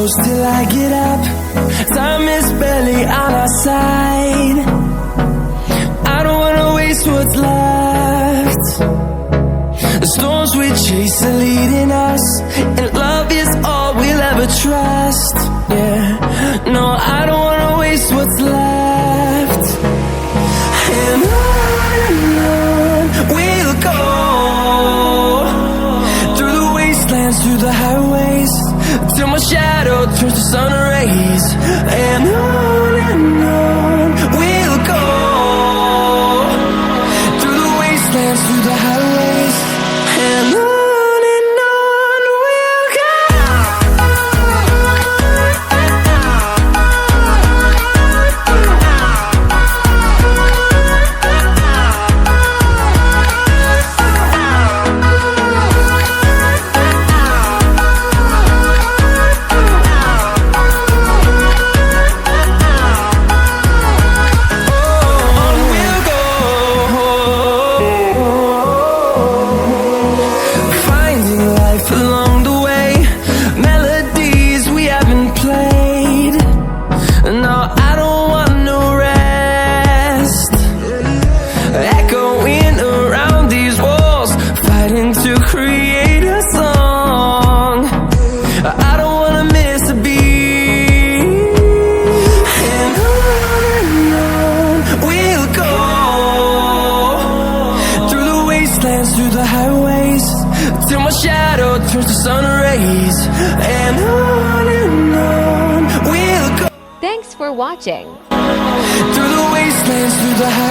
close till I get up. Time is barely on our side. I don't wanna waste what's left. The storms we chase are leading us, and love is all we'll ever trust. Yeah, no, I don't wanna waste what's left. And on we'll go, through the wastelands, through the highways, till my shadow turns to sun rays. And on we'll go, through the wastelands, through the highways, and on we'll go. Through the highways, till my shadow turns to sun rays. And on we'll go. Thanks for watching. Through the wastelands, through the highways.